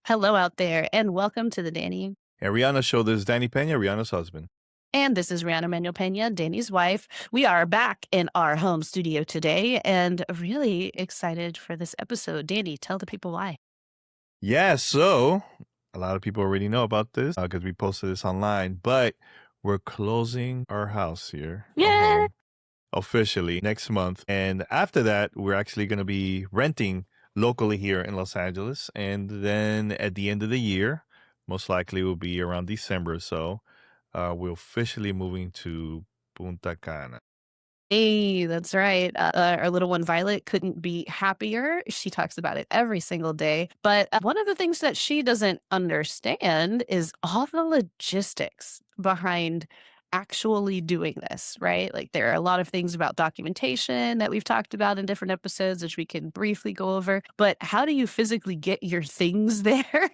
Hello out there, and welcome to the Danny. And Rihanna show, this is Danny Pena, Rihanna's husband. And this is Riana Manuel Pena, Danny's wife. We are back in our home studio today and really excited for this episode. Danny, tell the people why. Yeah, so a lot of people already know about this because we posted this online, but we're closing our house here, our Yeah. home, officially next month. And after that, we're actually going to be renting locally here in Los Angeles. And then at the end of the year, most likely will be around December or so, we're officially moving to Punta Cana. Hey, that's right. Our little one Violet couldn't be happier. She talks about it every single day. But one of the things that she doesn't understand is all the logistics behind actually doing this, right? Like there are a lot of things about documentation that we've talked about in different episodes, which we can briefly go over. But how do you physically get your things there?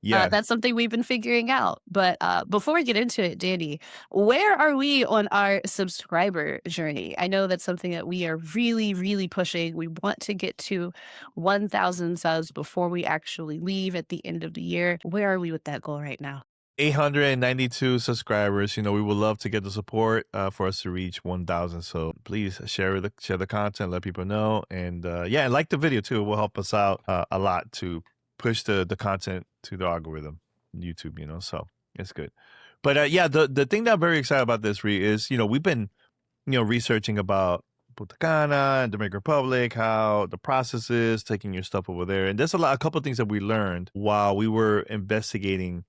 Yeah. That's something we've been figuring out. But before we get into it, Danny, where are we on our subscriber journey? I know that's something that we are really, really pushing. We want to get to 1,000 subs before we actually leave at the end of the year. Where are we with that goal right now? 892 subscribers. We would love to get the support for us to reach 1,000. So please share the content, let people know, and yeah, and like the video too. It will help us out a lot to push the content to the algorithm, YouTube. So it's good. But yeah, the thing that I'm very excited about this is we've been researching about Punta Cana and Dominican Republic, how the process is taking your stuff over there, and there's a couple of things that we learned while we were investigating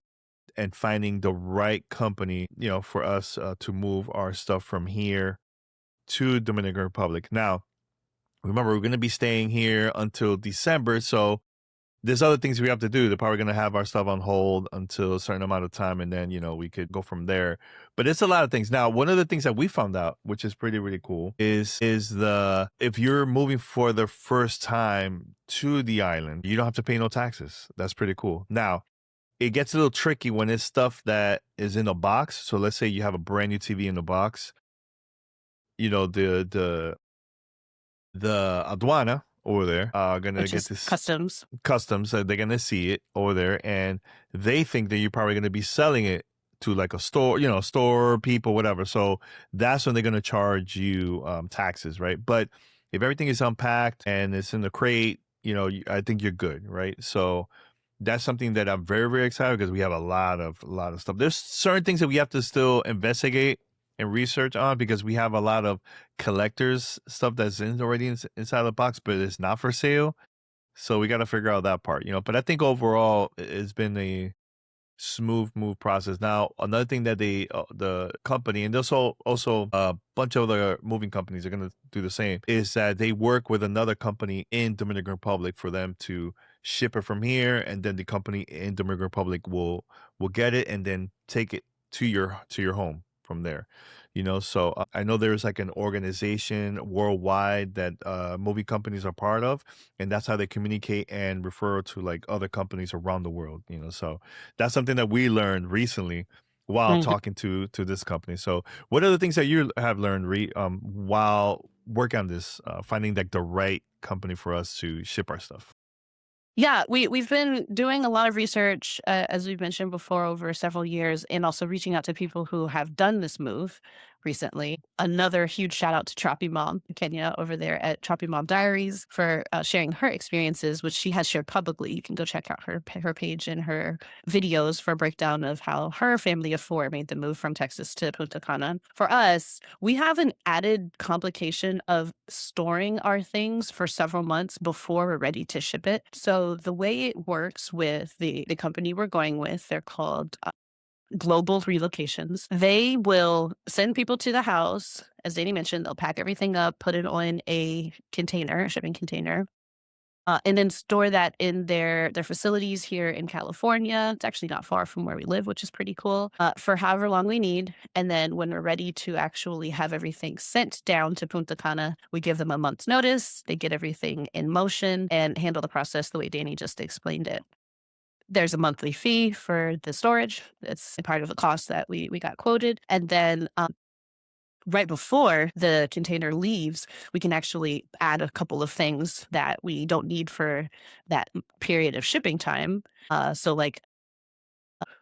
and finding the right company, for us to move our stuff from here to Dominican Republic. Now, remember, we're going to be staying here until December, so there's other things we have to do. They're probably going to have our stuff on hold until a certain amount of time, and then we could go from there. But it's a lot of things. Now, one of the things that we found out, which is pretty really cool, is the if you're moving for the first time to the island, you don't have to pay no taxes. That's pretty cool. Now, it gets a little tricky when it's stuff that is in a box. So let's say you have a brand new TV in the box. The aduana over there are gonna Which get is this customs. customs. So they're gonna see it over there, and they think that you're probably gonna be selling it to like a store, store people, whatever. So that's when they're gonna charge you taxes, right? But if everything is unpacked and it's in the crate, I think you're good, right? So that's something that I'm very, very excited because we have a lot of stuff. There's certain things that we have to still investigate and research on because we have a lot of collectors stuff that's already inside the box, but it's not for sale. So we got to figure out that part. But I think overall it's been a smooth move process. Now, another thing that the company, and also a bunch of other moving companies are going to do the same, is that they work with another company in Dominican Republic for them to ship it from here, and then the company in Dominican Republic will get it and then take it to your home from there. So I know there's like an organization worldwide that movie companies are part of, and that's how they communicate and refer to like other companies around the world. So that's something that we learned recently while talking to this company. So what are the things that you have learned while working on this, finding like the right company for us to ship our stuff? Yeah, we've been doing a lot of research, as we've mentioned before, over several years, and also reaching out to people who have done this move recently. Another huge shout out to Choppy Mom Kenya over there at Choppy Mom Diaries for sharing her experiences, which she has shared publicly. You can go check out her page and her videos for a breakdown of how her family of four made the move from Texas to Punta Cana. For us, we have an added complication of storing our things for several months before we're ready to ship it. So the way it works with the company we're going with, they're called Global Relocations. They will send people to the house. As Danny mentioned, they'll pack everything up, put it on a container, a shipping container, and then store that in their facilities here in California. It's actually not far from where we live, which is pretty cool, for however long we need. And then when we're ready to actually have everything sent down to Punta Cana, we give them a month's notice. They get everything in motion and handle the process the way Danny just explained it. There's a monthly fee for the storage. It's part of the cost that we got quoted. And then right before the container leaves, we can actually add a couple of things that we don't need for that period of shipping time. So like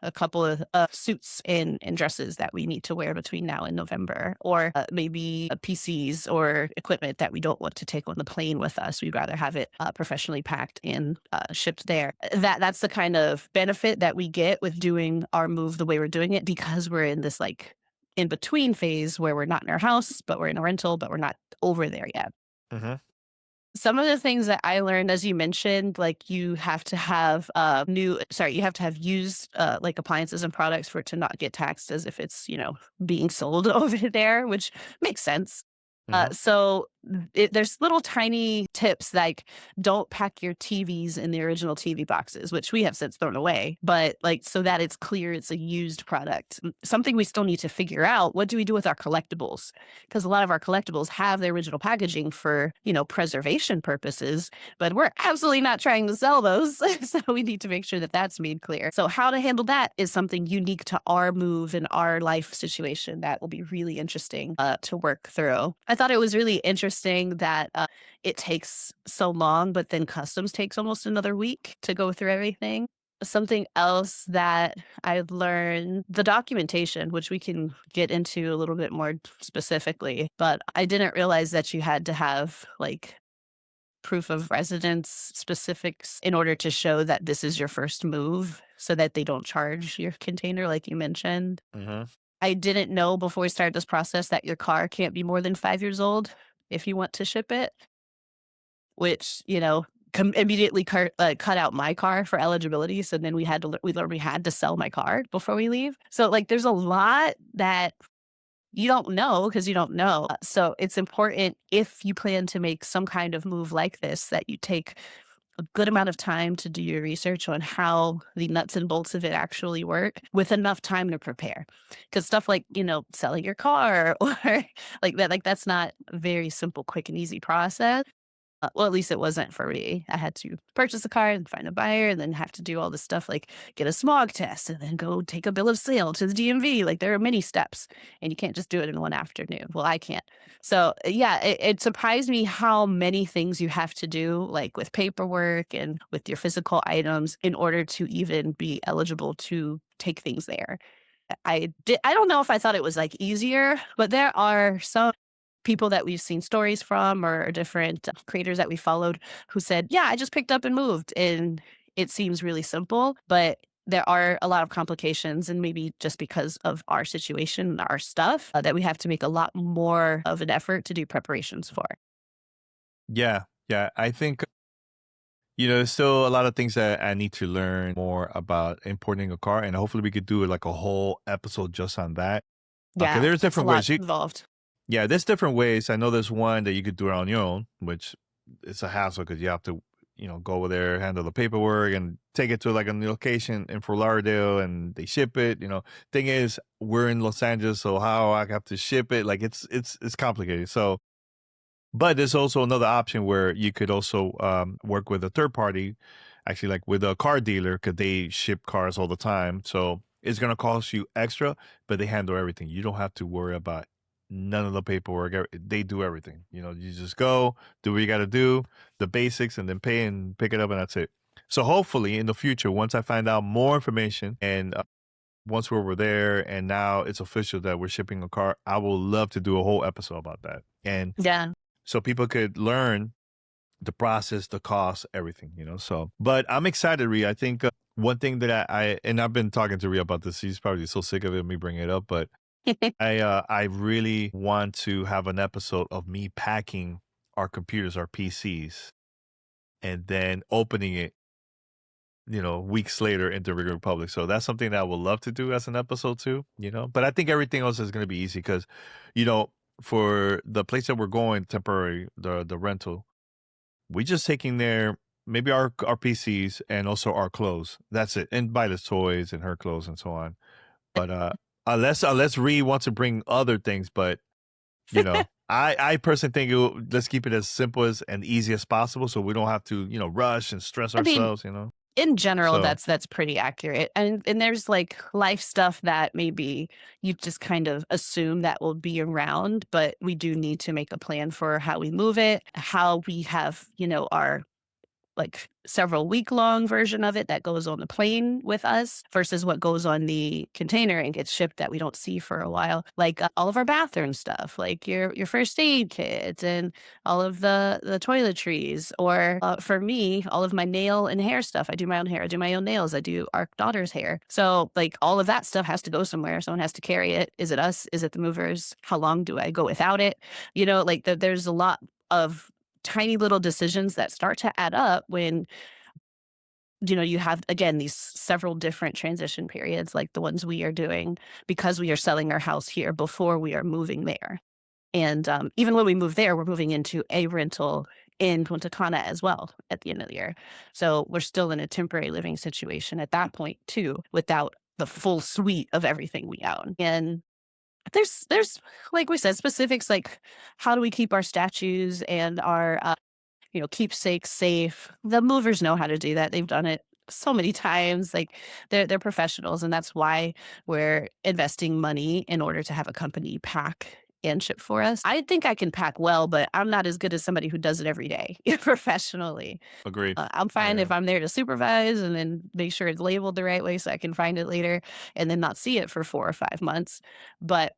a couple of suits and dresses that we need to wear between now and November, or maybe PCs or equipment that we don't want to take on the plane with us. We'd rather have it professionally packed and shipped there. That's the kind of benefit that we get with doing our move the way we're doing it, because we're in this like in between phase where we're not in our house, but we're in a rental, but we're not over there yet. Hmm. Some of the things that I learned, as you mentioned, like you have to have you have to have used like appliances and products for it to not get taxed as if it's, being sold over there, which makes sense. Hmm. There's little tiny tips like don't pack your TVs in the original TV boxes, which we have since thrown away, but like so that it's clear it's a used product. Something we still need to figure out, what do we do with our collectibles? Because a lot of our collectibles have the original packaging for, preservation purposes, but we're absolutely not trying to sell those. So we need to make sure that that's made clear. So how to handle that is something unique to our move and our life situation that will be really interesting to work through. I thought it was really interesting that it takes so long, but then customs takes almost another week to go through everything. Something else that I've learned, the documentation, which we can get into a little bit more specifically, but I didn't realize that you had to have like proof of residence specifics in order to show that this is your first move so that they don't charge your container, like you mentioned. Hmm. I didn't know before we started this process that your car can't be more than 5 years old if you want to ship it, which, immediately cut out my car for eligibility. So then we literally had to sell my car before we leave. So like, there's a lot that you don't know because you don't know. So it's important if you plan to make some kind of move like this that you take a good amount of time to do your research on how the nuts and bolts of it actually work with enough time to prepare. Because stuff like, selling your car or like that, like that's not a very simple, quick, and easy process. Well, at least it wasn't for me. I had to purchase a car and find a buyer and then have to do all this stuff like get a smog test and then go take a bill of sale to the DMV. Like there are many steps and you can't just do it in one afternoon. Well, I can't. So, yeah, it surprised me how many things you have to do, like with paperwork and with your physical items in order to even be eligible to take things there. I don't know if I thought it was, like, easier, but there are some people that we've seen stories from or different creators that we followed who said, "Yeah, I just picked up and moved," and it seems really simple, but there are a lot of complications, and maybe just because of our situation and our stuff, that we have to make a lot more of an effort to do preparations for. Yeah, yeah. I think there's still a lot of things that I need to learn more about importing a car, and hopefully we could do like a whole episode just on that. Okay, Yeah, there's it's a different lot ways. involved. Yeah, there's different ways. I know there's one that you could do it on your own, which it's a hassle because you have to, go over there, handle the paperwork, and take it to like a location in Fort Lauderdale, and they ship it. Thing is, we're in Los Angeles, so how I have to ship it, like it's complicated. So but there's also another option where you could also work with a third party, actually, like with a car dealer, because they ship cars all the time. So it's going to cost you extra, but they handle everything. You don't have to worry about none of the paperwork. They do everything. You just go, do what you got to do, the basics, and then pay and pick it up, and that's it. So hopefully in the future, once I find out more information and once we're over there and now it's official that we're shipping a car, I will love to do a whole episode about that. And Yeah. so people could learn the process, the cost, everything, So, but I'm excited, Rhea. I think one thing that and I've been talking to Rhea about this. She's probably so sick of it, me bringing it up, but I really want to have an episode of me packing our computers, our PCs, and then opening it, weeks later into regular public. So that's something that I would love to do as an episode too, But I think everything else is going to be easy because, you know, for the place that we're going temporary, the rental, we just taking there maybe our PCs and also our clothes. That's it, and buy the toys and her clothes and so on. But unless Ree wants to bring other things, but I personally think let's keep it as simple as and easy as possible, so we don't have to rush and stress I mean, ourselves. In general, So that's pretty accurate, and there's, like, life stuff that maybe you just kind of assume that will be around, but we do need to make a plan for how we move it, how we have, our like several week long version of it that goes on the plane with us versus what goes on the container and gets shipped that we don't see for a while. Like all of our bathroom stuff, like your first aid kit and all of the toiletries, or for me, all of my nail and hair stuff. I do my own hair, I do my own nails, I do our daughter's hair. So like all of that stuff has to go somewhere. Someone has to carry it. Is it us? Is it the movers? How long do I go without it? Like there's a lot of tiny little decisions that start to add up when you have again these several different transition periods like the ones we are doing because we are selling our house here before we are moving there. And even when we move there, we're moving into a rental in Punta Cana as well at the end of the year. So we're still in a temporary living situation at that point too, without the full suite of everything we own. And there's like we said specifics like how do we keep our statues and our keepsakes safe. The movers know how to do that. They've done it so many times. Like they're professionals, and that's why we're investing money in order to have a company pack and ship for us. I think I can pack well, but I'm not as good as somebody who does it every day professionally. agreed. I'm fine Yeah. if I'm there to supervise and then make sure it's labeled the right way so I can find it later and then not see it for 4 or 5 months. But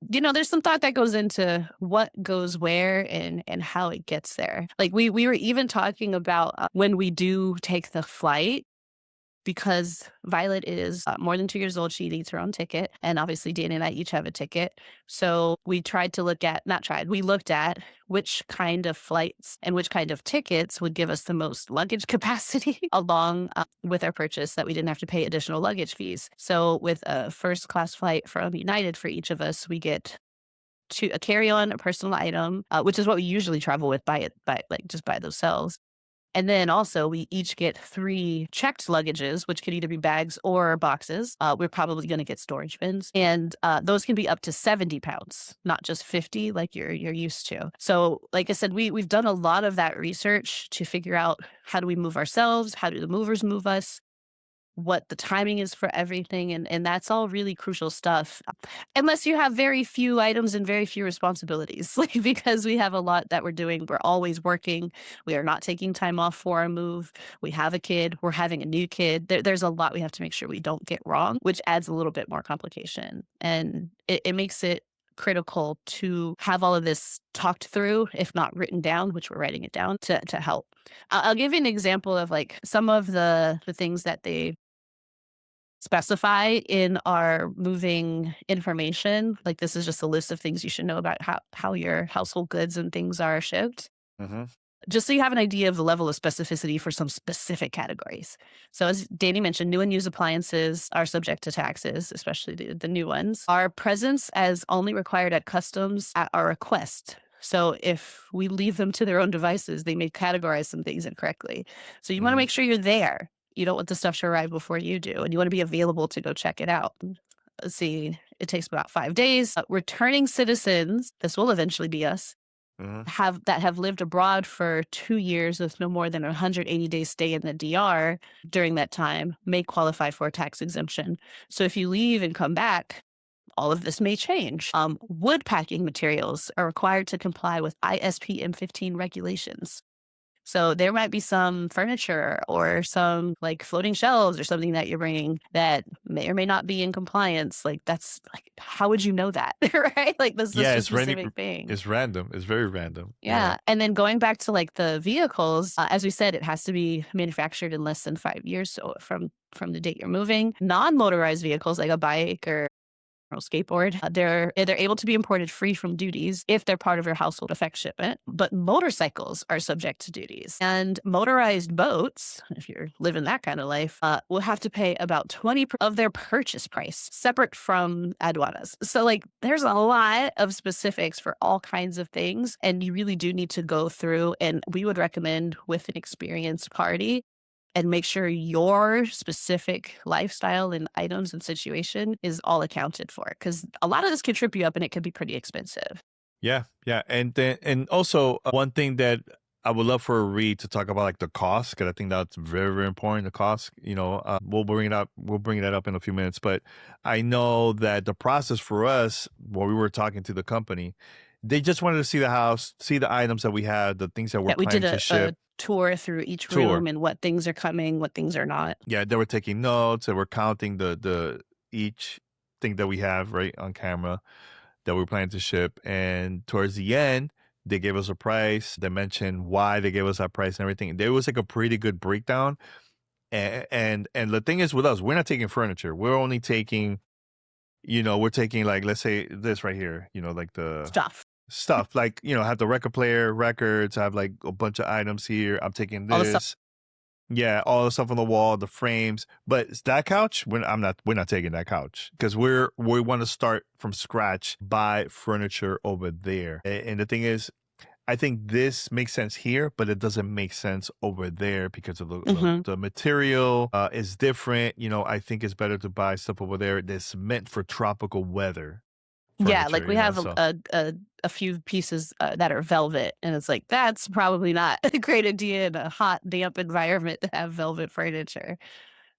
there's some thought that goes into what goes where and how it gets there. Like we were even talking about when we do take the flight because Violet is more than 2 years old. She needs her own ticket, and obviously Danny and I each have a ticket. So we tried to look at, not tried, we looked at which kind of flights and which kind of tickets would give us the most luggage capacity along with our purchase that we didn't have to pay additional luggage fees. So with a first class flight from United for each of us, we get a carry on, a personal item, which is what we usually travel with by like just by themselves. And then also we each get 3 checked luggages, which could either be bags or boxes. We're probably gonna get storage bins, and, those can be up to 70 pounds, not just 50 like you're used to. So, like I said, we've done a lot of that research to figure out how do we move ourselves, how do the movers move us, what the timing is for everything, and that's all really crucial stuff, unless you have very few items and very few responsibilities, like, because we have a lot that we're doing. We're always working. We are not taking time off for a move. We have a kid. We're having a new kid. There's a lot we have to make sure we don't get wrong, which adds a little bit more complication, and it makes it critical to have all of this talked through, if not written down, which we're writing it down to help. I'll give you an example of, like, some of the things that they specify in our moving information. Like this is just a list of things you should know about how your household goods and things are shipped. Hmm. Just so you have an idea of the level of specificity for some specific categories. So as Danny mentioned, new and used appliances are subject to taxes, especially the new ones. Our presence as only required at customs at our request. So if we leave them to their own devices, they may categorize some things incorrectly. So you want to Hmm. make sure you're there. You don't want the stuff to arrive before you do, and you want to be available to go check it out. Let's see, it takes about 5 days. Returning citizens, this will eventually be us, Hmm. have lived abroad for 2 years with no more than a 180 days stay in the DR during that time may qualify for a tax exemption. So if you leave and come back, all of this may change. Wood packing materials are required to comply with ISPM 15 regulations. So there might be some furniture or some like floating shelves or something that you're bringing that may or may not be in compliance. Like that's like, how would you know that? Right? Like this is Yeah, just a it's random. specific thing. It's random. It's very random. Yeah. Yeah, and then going back to, like, the vehicles, as we said, it has to be manufactured in less than 5 years, so from the date you're moving. Non-motorized vehicles like a bike or skateboard, they're able to be imported free from duties if they're part of your household effect shipment, but motorcycles are subject to duties. And motorized boats, if you're living that kind of life, will have to pay about 20 of their purchase price separate from aduanas. So like there's a lot of specifics for all kinds of things, and you really do need to go through, and we would recommend with an experienced party and make sure your specific lifestyle and items and situation is all accounted for. Because a lot of this can trip you up and it could be pretty expensive. Yeah. Yeah. And then, and also one thing that I would love for Reed to talk about like the cost because I think that's very, very important. The cost, we'll bring it up. We'll bring that up in a few minutes. But I know that the process for us, when we were talking to the company, they just wanted to see the house, see the items that we had, the things that we're Yeah, we did planning to a ship, tour through each tour. room and what things are coming, what things are not. Yeah, they were taking notes. They were counting the each thing that we have right on camera that we're planning to ship. And towards the end, they gave us a price. They mentioned why they gave us that price and everything. There was like a pretty good breakdown. And the thing is with us, we're not taking furniture. We're only taking, we're taking like let's say this right here, like the Stuff, stuff, like I have the record player, records. I have like a bunch of items here. I'm taking all the stuff. this. Yeah, all the stuff on the wall, the frames. But that couch, we're not taking that couch because we want to start from scratch, buy furniture over there. And the thing is, I think this makes sense here, but it doesn't make sense over there because of Mhm. the material is different. I think it's better to buy stuff over there that's meant for tropical weather Yeah, like, furniture, we have so. a few pieces, that are velvet, and it's like, that's probably not a great idea in a hot, damp environment to have velvet furniture.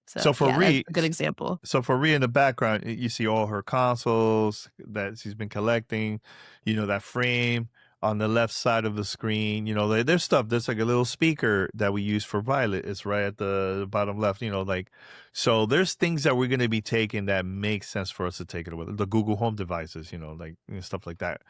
So, So for yeah, that's Ree, a good example. So for Rhea in the background, you see all her consoles that she's been collecting, that frame on the left side of the screen, there's stuff, there's like a little speaker that we use for Violet. It's right at the bottom left, like, so there's things that we're going to be taking that make sense for us to take it with the Google Home devices, like stuff like that.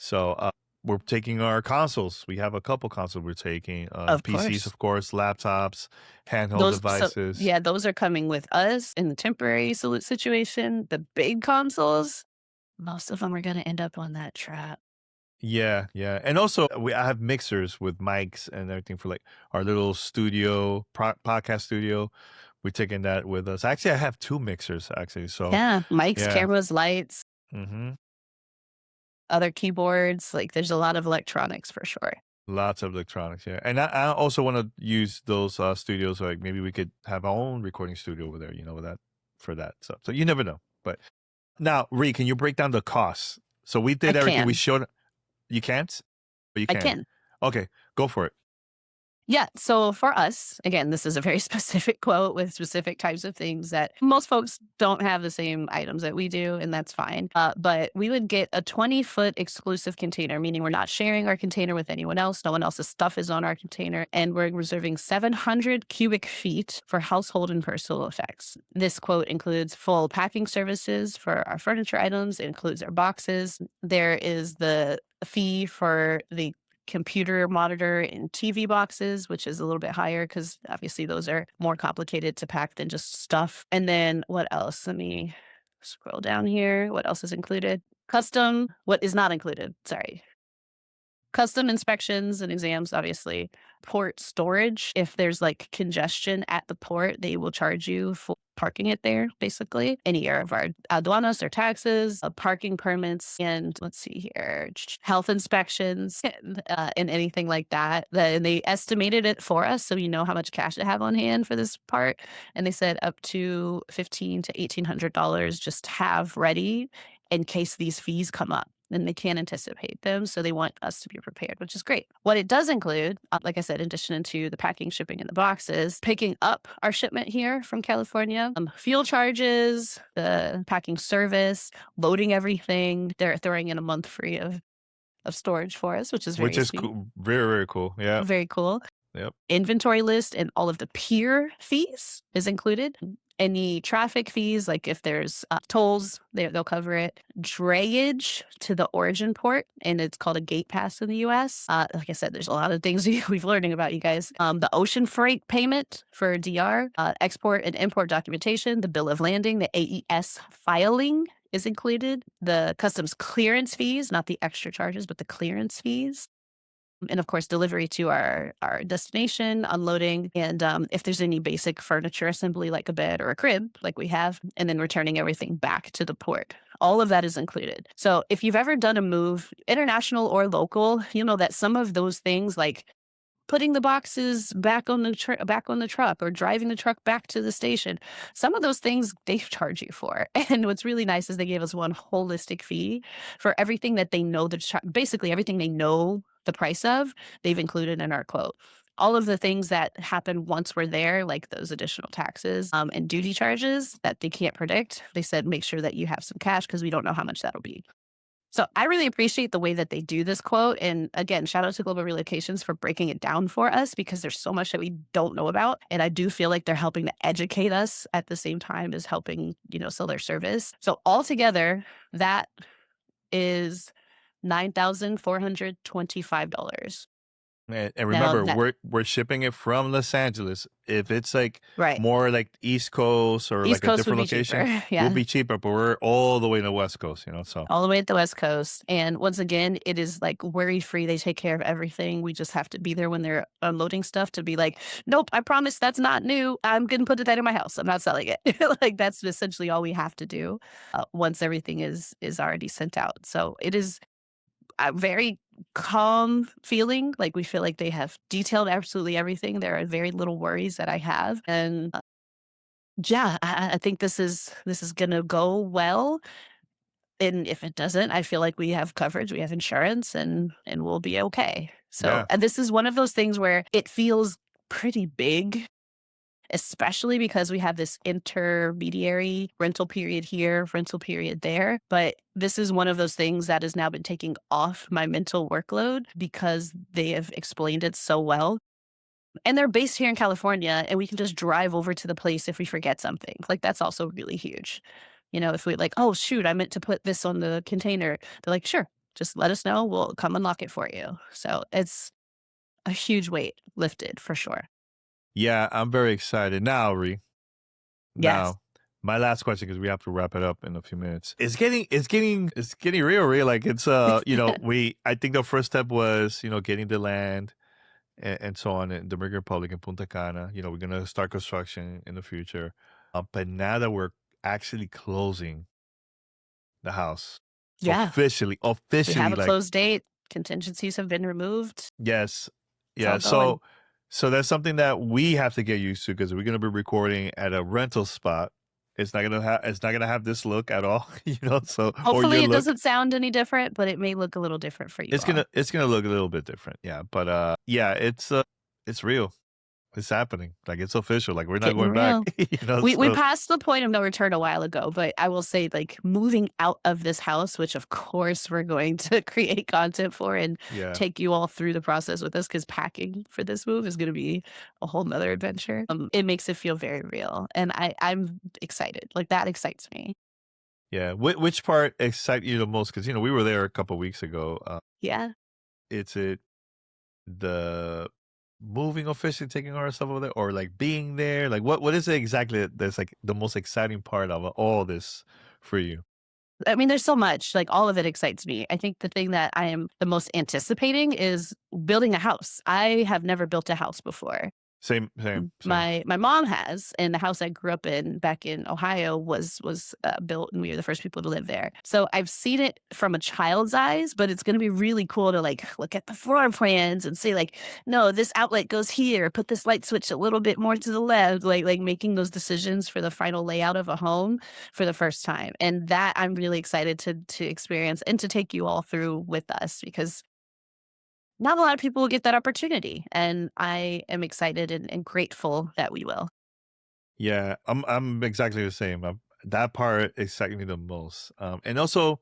So, we're taking our consoles. We have a couple consoles we're taking, Of PCs, course. of course, laptops, handheld Those so devices. yeah, those are coming with us in the temporary situation. The big consoles, most of them are gonna end up on that trap. Yeah, yeah, and also I have mixers with mics and everything for like our little studio podcast studio. We're taking that with us. Actually, I have two mixers actually. So Yeah, mics, yeah, cameras, lights, hmm other keyboards, like, there's a lot of electronics for sure. lots of electronics. Yeah, and I also want to use those studios. Like maybe we could have our own recording studio over there. With that for that stuff. So you never know. But now, Ree, can you break down the costs? So we I did everything. We can. showed. You can't, but you I can. can. Okay, go for it. Yeah. So for us, again, this is a very specific quote with specific types of things that most folks don't have the same items that we do, and that's fine. But we would get a 20-foot exclusive container, meaning we're not sharing our container with anyone else. No one else's stuff is on our container, and we're reserving 700 cubic feet for household and personal effects. This quote includes full packing services for our furniture items. It includes our boxes. There is the fee for the computer monitor and TV boxes, which is a little bit higher because obviously those are more complicated to pack than just stuff. And then what else? Let me scroll down here. What else is included? Custom, what is not included? Sorry. Custom inspections and exams, obviously. Port storage. If there's like congestion at the port, they will charge you for parking it there, basically. Any of our aduanas or taxes, parking permits, and let's see here, health inspections, and anything like that. And they estimated it for us, so we know how much cash to have on hand for this part. And they said up to $1,500 to $1,800 just have ready in case these fees come up and they can't anticipate them. So they want us to be prepared, which is great. What it does include, like I said, in addition to the packing, shipping, and the boxes, picking up our shipment here from California, fuel charges, the packing service, loading everything. They're throwing in a month free of storage for us, which is Which very is sweet, cool, very, very cool. Yeah, very cool. yep. Inventory list and all of the pier fees is included. Any traffic fees, like if there's tolls, they'll cover it. Drayage to the origin port, and it's called a gate pass in the US. Like I said, there's a lot of things we've learning about you guys. The ocean freight payment for DR, export and import documentation, the bill of landing, the AES filing is included. The customs clearance fees, not the extra charges, but the clearance fees, and of course delivery to our destination, unloading, and if there's any basic furniture assembly like a bed or a crib like we have, and then returning everything back to the port. All of that is included. So if you've ever done a move, international or local, you know that some of those things, like putting the boxes back on the truck or driving the truck back to the station, some of those things they charge you for. And what's really nice is they gave us one holistic fee for everything that they know basically everything they know the price of, they've included in our quote. All of the things that happen once we're there, like those additional taxes and duty charges that they can't predict, they said make sure that you have some cash because we don't know how much that'll be. So I really appreciate the way that they do this quote. And again, shout out to Global Relocations for breaking it down for us because there's so much that we don't know about. And I do feel like they're helping to educate us at the same time as helping, sell their service. So altogether, that is $9,425. And Now remember, that we're shipping it from Los Angeles. If it's like right. more like East Coast or East like a Coast would different be location, cheaper. will Yeah. be cheaper, but we're all the way in the West Coast, so All the way at the West Coast. And once again, it is like worry free. They take care of everything. We just have to be there when they're unloading stuff to be like, nope, I promise that's not new. I'm going to put that in my house. I'm not selling it. Like that's essentially all we have to do once everything is already sent out. So it is a very calm feeling. Like we feel like they have detailed absolutely everything. There are very little worries that I have. And yeah, I think this is going to go well, and if it doesn't, I feel like we have coverage, we have insurance, and we'll be okay. So, yeah, and this is one of those things where it feels pretty big, especially because we have this intermediary rental period here, rental period there. But this is one of those things that has now been taking off my mental workload because they have explained it so well. And they're based here in California, and we can just drive over to the place if we forget something. Like, that's also really huge. If we like, "Oh, shoot, I meant to put this on the container." They're like, "Sure, just let us know. We'll come unlock it for you." So it's a huge weight lifted for sure. yeah. I'm very excited now, Ree. Yes. Now, my last question because we have to wrap it up in a few minutes. It's getting real, real. Like I think the first step was getting the land and so on in Dominican Republic in Punta Cana. We're gonna start construction in the future, but now that we're actually closing the house Yeah. We have officially, a like closed date. Contingencies have been removed. yes, It's yeah. all going. So that's something that we have to get used to because we're gonna be recording at a rental spot. It's not gonna have this look at all, So or Hopefully, your it look. doesn't sound any different, but it may look a little different for you It's all. gonna it's gonna look a little bit different, yeah. But yeah, it's real. It's happening. Like it's official. Like we're not Getting going back. real. We So passed the point of no return a while ago, but I will say, like, moving out of this house, which of course we're going to create content for and yeah. take you all through the process with us, because packing for this move is going to be a whole nother adventure. It makes it feel very real, and I'm excited. Like that excites me. Yeah. Which part excites you the most? Because we were there a couple weeks ago. Yeah. It's the moving officially taking our stuff over there, or like being there? Like what is it exactly that's like the most exciting part of all this for you? I mean, there's so much, like, all of it excites me. I think the thing that I am the most anticipating is building a house. I have never built a house before. Same, same, same. My mom has, and the house I grew up in back in Ohio was built, and we were the first people to live there. So I've seen it from a child's eyes, but it's gonna be really cool to, like, look at the floor plans and say, like, "No, this outlet goes here, put this light switch a little bit more to the left," like making those decisions for the final layout of a home for the first time, and that I'm really excited to experience and to take you all through with us because not a lot of people will get that opportunity, and I am excited and grateful that we will. Yeah, I'm exactly the same. That part excites me the most. And also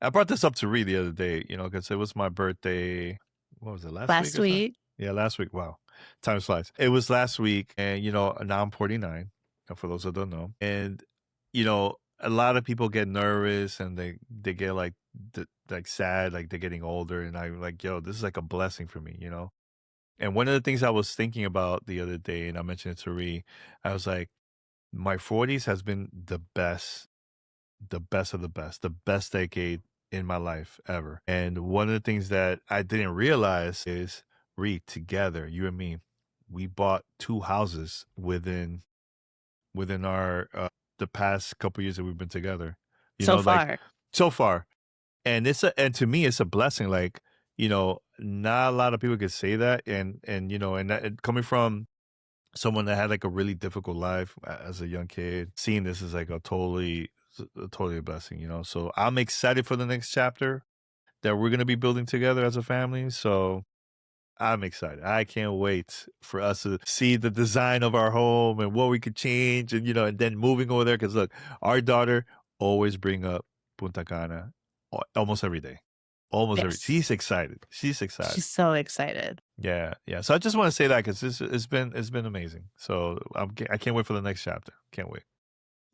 I brought this up to Reed the other day, because it was my birthday. What was it, last week Last or so? week Yeah, last week. Wow. Time flies. It was last week. And, now I'm 49, for those that don't know. And, a lot of people get nervous and they get like sad, like they're getting older. And I'm like, yo, this is like a blessing for me. And one of the things I was thinking about the other day, and I mentioned it to Reed, I was like, my 40s has been the best of the best decade in my life ever. And one of the things that I didn't realize is, Reed, together, you and me, we bought two houses within our the past couple years that we've been together. so Like far. so far. And and to me it's a blessing. Like, not a lot of people could say that, and coming from someone that had like a really difficult life as a young kid, seeing this is like a totally a blessing. So I'm excited for the next chapter. that we're gonna be building together as a family. So I'm excited. I can't wait for us to see the design of our home and what we could change, and and then moving over there. Because look, our daughter always bring up Punta Cana almost every day, almost every. Yes. She's excited. She's excited. She's so excited. Yeah, yeah. So I just want to say that because it's been amazing. So I can't wait for the next chapter. Can't wait.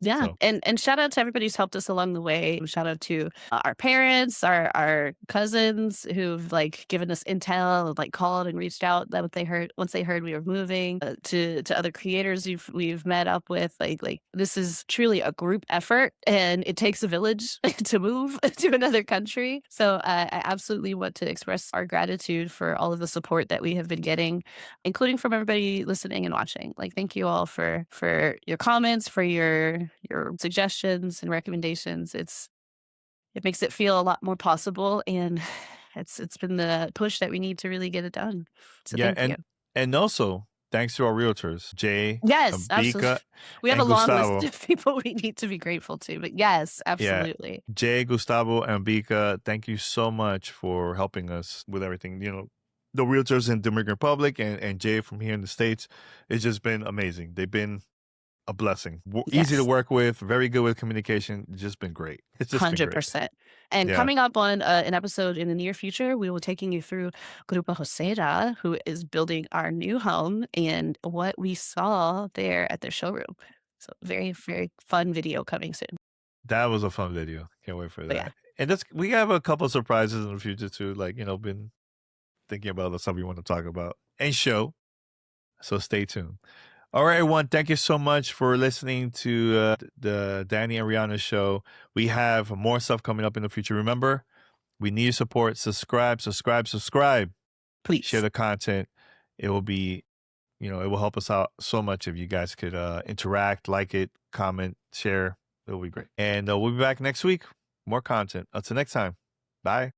Yeah, So and shout out to everybody who's helped us along the way. Shout out to our parents, our cousins who've like given us intel, like called and reached out that what they heard once they heard we were moving. To other creators we've met up with. Like this is truly a group effort, and it takes a village to move to another country. So I absolutely want to express our gratitude for all of the support that we have been getting, including from everybody listening and watching. Like, thank you all for your comments, for your suggestions and recommendations. It makes it feel a lot more possible, and it's been the push that we need to really get it done. So yeah, thank you. and also thanks to our realtors, Jay, Yes, absolutely. Bika, We have a and long list Gustavo. of people we need to be grateful to, but yes, Yeah. absolutely. Jay, Gustavo, and Bika, thank you so much for helping us with everything. The realtors in Dominican Republic and Jay from here in the States, it's just been amazing. They've been a blessing. Easy to Yes. work with, very good with communication. It's just been great. It's just been great. 100%. And Yeah. coming up on an episode in the near future, we will be taking you through Grupo Josera, who is building our new home and what we saw there at their showroom. So very, very fun video coming soon. That was a fun video. Can't wait for But yeah, that. And we have a couple surprises in the future too. Like, been thinking about the stuff we want to talk about and show. So stay tuned. All right, everyone. Thank you so much for listening to the Danny and Rihanna show. We have more stuff coming up in the future. Remember, we need your support. Subscribe, subscribe, subscribe. Share please. the content. It will be, it will help us out so much if you guys could interact, like it, comment, share. It will be great. And we'll be back next week. More content. Until next time. Bye.